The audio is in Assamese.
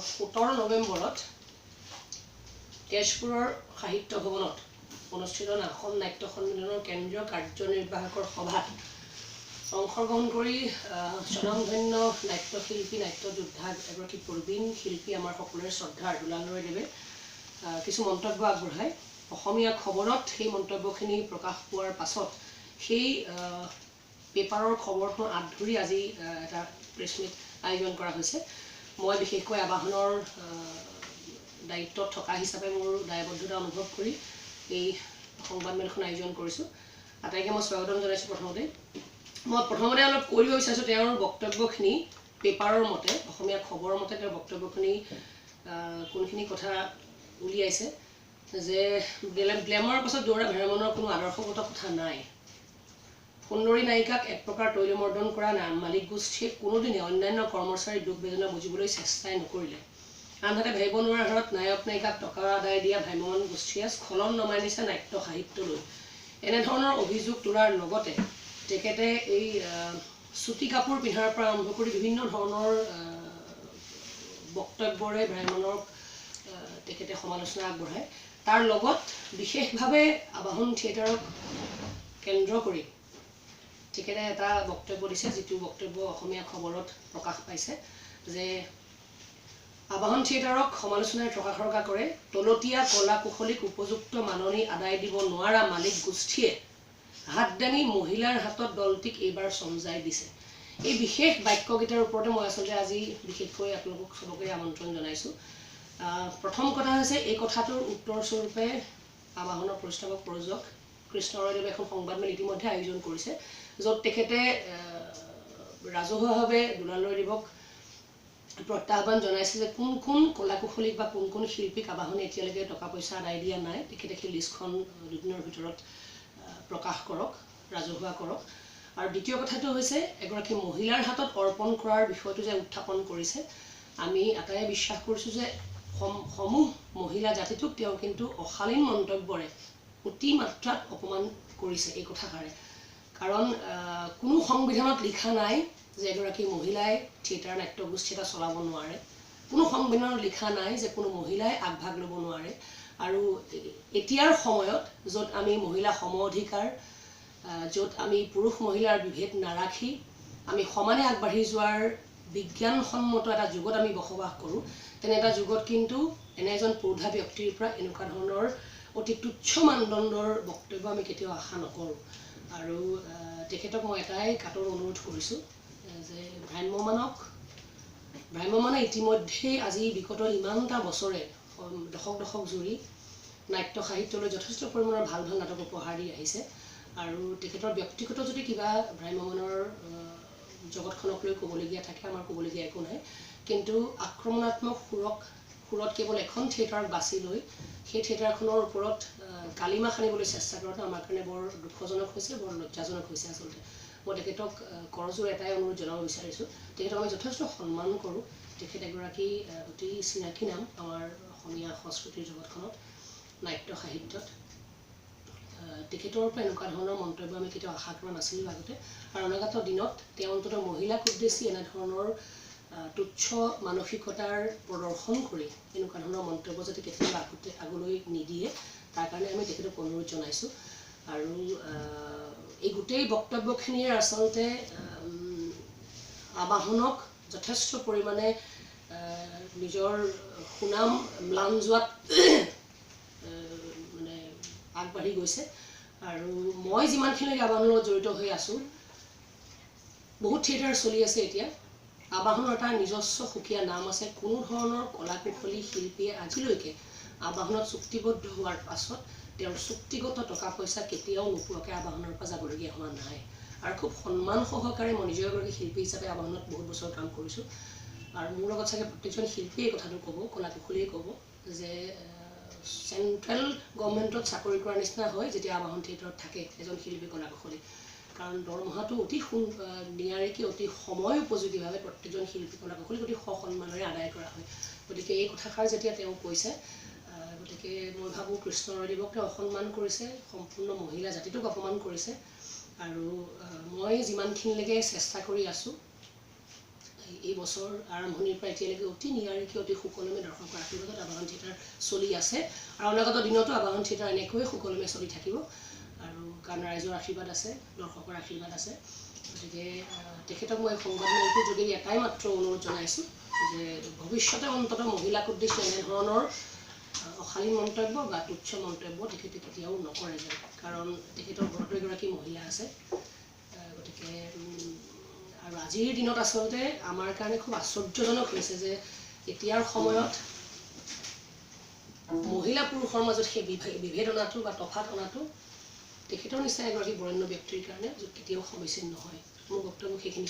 17 নৱেম্বৰত তেজপুৰৰ সাহিত্য ভৱনত অনুষ্ঠিত অসম নাট্য সন্মিলনৰ কেন্দ্ৰীয় কাৰ্যনিৰ্বাহকৰ সভাত অংশগ্ৰহণ কৰি স্বনামধন্য নাট্যশিল্পী নাট্যযোদ্ধা এগৰাকী প্ৰবীণ শিল্পী আমাৰ সকলোৰে শ্ৰদ্ধাৰ দুলালদেৱে কিছু মন্তব্য আগবঢ়ায়। অসমীয়া খবৰত সেই মন্তব্যখিনি প্ৰকাশ পোৱাৰ পাছত সেই পেপাৰৰ খবৰটো আঁত ধৰি আজি এটা প্ৰেছ মিট আয়োজন কৰা হৈছে। মই বিশেষকৈ আবাহনৰ দায়িত্বত থকা হিচাপে মোৰ দায়বদ্ধতা অনুভৱ কৰি এই সংবাদমেলখন আয়োজন কৰিছোঁ। আটাইকে মই স্বাগতম জনাইছোঁ। মই প্ৰথমতে অলপ কৈ দিব বিচাৰিছোঁ তেওঁৰ বক্তব্যখিনি পেপাৰৰ মতে, অসমীয়া খবৰৰ মতে তেওঁৰ বক্তব্যখিনি কোনখিনি কথা উলিয়াইছে যে গ্লেমাৰৰ পাছত দৌৰা ভ্ৰমণৰ কোনো আদৰ্শগত কথা নাই। সুন্দৰী নায়িকাক এক প্ৰকাৰ তৈলমৰ্দন কৰা মালিক গোষ্ঠীয়ে কোনোদিনে অন্যান্য কৰ্মচাৰীৰ দুখ বেদনা বুজিবলৈ চেষ্টাই নকৰিলে। আনহাতে ভাবিব নোৱাৰা হাৰত নায়ক নায়িকাক টকা আদায় দিয়া ভ্ৰাম্যমাণ গোষ্ঠীয়ে স্খলন নমাই নিছে নাট্য সাহিত্যলৈ। এনেধৰণৰ অভিযোগ তোলাৰ লগতে তেখেতে এই চুটি কাপোৰ পিন্ধাৰ পৰা আৰম্ভ কৰি বিভিন্ন ধৰণৰ বক্তব্যৰে ভ্ৰাম্যমাণক তেখেতে সমালোচনা আগবঢ়ায়। তাৰ লগত বিশেষভাৱে আবাহন থিয়েটাৰক কেন্দ্ৰ কৰি তেখেতে এটা বক্তব্য দিছে, যিটো বক্তব্য অসমীয়া খবৰত প্ৰকাশ পাইছে যে আবাহন থিয়েটাৰক সমালোচনাৰে টকা কৰে। তলতীয়া কলা কুশলীক উপযুক্ত মাননি আদায় দিব নোৱাৰা মালিক গোষ্ঠীয়ে হাত দাঙি মহিলাৰ হাতত দলটিক এইবাৰ চমজাই দিছে। এই বিশেষ বাক্যকেইটাৰ ওপৰতে মই আচলতে আজি বিশেষকৈ আপোনালোকক চবকে আমন্ত্ৰণ জনাইছোঁ। প্ৰথম কথা হৈছে এই কথাটোৰ উত্তৰস্বৰূপে আবাহনৰ পৰিচালক প্ৰযোজক কৃষ্ণদেৱে এখন সংবাদমেল ইতিমধ্যে আয়োজন কৰিছে, য'ত তেখেতে ৰাজহুৱাভাৱে দুলালদেৱক প্ৰত্যাহ্বান জনাইছে যে কোন কোন কলা কুশলীক বা কোন কোন শিল্পীক আবাহনে এতিয়ালৈকে টকা পইচা আদায় দিয়া নাই, তেখেতে সেই লিষ্টখন দুদিনৰ ভিতৰত প্ৰকাশ কৰক, ৰাজহুৱা কৰক। আৰু দ্বিতীয় কথাটো হৈছে এগৰাকী মহিলাৰ হাতত অৰ্পণ কৰাৰ বিষয়টো যে উত্থাপন কৰিছে, আমি আটাইয়ে বিশ্বাস কৰিছোঁ যে সমূহ মহিলা জাতিটোক তেওঁ কিন্তু অশালীন মন্তব্যৰে অতিমাত্ৰাত অপমান কৰিছে এই কথাষাৰে। কাৰণ কোনো সংবিধানত লিখা নাই যে এগৰাকী মহিলাই থিয়েটাৰ নাট্যগোষ্ঠী এটা চলাব নোৱাৰে। কোনো সংবিধানত লিখা নাই যে কোনো মহিলাই আগভাগ ল'ব নোৱাৰে। আৰু এতিয়াৰ সময়ত য'ত আমি মহিলা সম অধিকাৰ, য'ত আমি পুৰুষ মহিলাৰ বিভেদ নাৰাখি আমি সমানে আগবাঢ়ি যোৱাৰ বিজ্ঞানসন্মত এটা যুগত আমি বসবাস কৰোঁ, তেনে এটা যুগত কিন্তু এনে এজন পুৰুষা ব্যক্তিৰ পৰা এনেকুৱা ধৰণৰ অতি তুচ্ছ মানদণ্ডৰ বক্তব্য আমি কেতিয়াও আশা নকৰোঁ। আৰু তেখেতক মই এটাই কাটৰ অনুৰোধ কৰিছোঁ যে ভ্ৰাম্যমাণে ইতিমধ্যেই আজি বিগত ইমানটা বছৰে দশক জুৰি নাট্য সাহিত্যলৈ যথেষ্ট পৰিমাণৰ ভাল ভাল নাটক উপহাৰ দি আহিছে। আৰু তেখেতৰ ব্যক্তিগত যদি কিবা ভ্ৰাম্যমাণৰ জগতখনক লৈ ক'বলগীয়া থাকে, আমাৰ ক'বলগীয়া একো নাই। কিন্তু আক্ৰমণাত্মক সুৰত কেৱল এখন থিয়েটাৰক বাছি লৈ সেই থিয়েটাৰখনৰ ওপৰত কালিমা সানিবলৈ চেষ্টা কৰাটো আমাৰ কাৰণে বৰ দুখজনক হৈছে, বৰ লজ্জাজনক হৈছে। আচলতে মই তেখেতক কৰজোৰ এটাই অনুৰোধ জনাব বিচাৰিছোঁ, তেখেতক আমি যথেষ্ট সন্মান কৰোঁ। তেখেত এগৰাকী অতি চিনাকী নাম আমাৰ অসমীয়া সংস্কৃতিৰ জগতখনত, নাট্য সাহিত্যত। তেখেতৰ পৰা এনেকুৱা ধৰণৰ মন্তব্য আমি কেতিয়াও আশা কৰা নাছিলোঁ আগতে। আৰু অনাগত দিনত তেওঁ অন্ততঃ মহিলাক উদ্দেশ্যি এনেধৰণৰ তুচ্ছ মানসিকতাৰ প্ৰদৰ্শন কৰি এনেকুৱা ধৰণৰ মন্তব্য যাতে কেতিয়াবা আগলৈ নিদিয়ে, তাৰ কাৰণে আমি তেখেতক অনুৰোধ জনাইছোঁ। আৰু এই গোটেই বক্তব্যখিনিয়ে আচলতে আবাহনক যথেষ্ট পৰিমাণে নিজৰ সুনাম ম্লান যোৱাত মানে আগবাঢ়ি গৈছে। আৰু মই যিমানখিনিলৈকে আবাহনৰ লগত জড়িত হৈ আছোঁ, বহুত থিয়েটাৰ চলি আছে এতিয়া। আবাহনৰ এটা নিজস্ব সুকীয়া নাম আছে। কোনো ধৰণৰ কলা কুশলী শিল্পীয়ে আজিলৈকে আবাহনত চুক্তিবদ্ধ হোৱাৰ পাছত তেওঁৰ চুক্তিগত টকা পইচা কেতিয়াও নোপোৱাকৈ আবাহনৰ পৰা যাবলগীয়া হোৱা নাই। আৰু খুব সন্মান সহকাৰে মই নিজে এগৰাকী শিল্পী হিচাপে আবাহনত বহুত বছৰ কাম কৰিছোঁ। আৰু মোৰ লগত চাগে প্ৰত্যেকজন শিল্পীয়ে এই কথাটো ক'ব, কলা কুশলীয়ে ক'ব যে চেণ্ট্ৰেল গভৰ্ণমেণ্টত চাকৰি কৰাৰ নিচিনা হয় যেতিয়া আবাহন থিয়েটাৰত থাকে এজন শিল্পী কলা কুশলী। কাৰণ দৰমহাটো অতি নিয়াৰিকৈ অতি সময় উপযোগীভাৱে প্ৰত্যেকজন শিল্পী কলা কুশলীক অতি সসন্মানেৰে আদায় কৰা হয়। গতিকে এই কথাষাৰ যেতিয়া তেওঁ কৈছে, গতিকে মই ভাবোঁ কৃষ্ণদেৱক তেওঁ অসন্মান কৰিছে, সম্পূৰ্ণ মহিলা জাতিটোক অপমান কৰিছে। আৰু মই যিমানখিনিলৈকে চেষ্টা কৰি আছোঁ এই বছৰ আৰম্ভণিৰ পৰা এতিয়ালৈকে অতি নিয়াৰিকৈ অতি সুকলমে দৰ্শকৰ আশীৰ্বাদত আবাহন থিয়েটাৰ চলি আছে আৰু অনাগত দিনতো আবাহন থিয়েটাৰ এনেকৈয়ে সুকলমে চলি থাকিব আৰু কাৰণ ৰাইজৰ আশীৰ্বাদ আছে দৰ্শকৰ আশীৰ্বাদ আছে গতিকে তেখেতক মই সংবাদমেলটোৰ যোগেদি এটাই মাত্ৰ অনুৰোধ জনাইছোঁ যে ভৱিষ্যতে অন্ততঃ মহিলাক উদ্দেশ্যে এনেধৰণৰ অশালীন মন্তব্য বা তুচ্ছ মন্তব্য তেখেতে কেতিয়াও নকৰে যেন কাৰণ তেখেতৰ ঘৰতো এগৰাকী মহিলা আছে গতিকে আৰু আজিৰ দিনত আচলতে আমাৰ কাৰণে খুব আশ্চৰ্যজনক হৈছে যে এতিয়াৰ সময়ত মহিলা পুৰুষৰ মাজত সেই বিভেদ অনাটো বা তফাত অনাটো তেখেতৰ নিচিনা এগৰাকী বৰেণ্য ব্যক্তিৰ কাৰণে কেতিয়াও সমীচীন নহয় মোৰ বক্তব্য সেইখিনি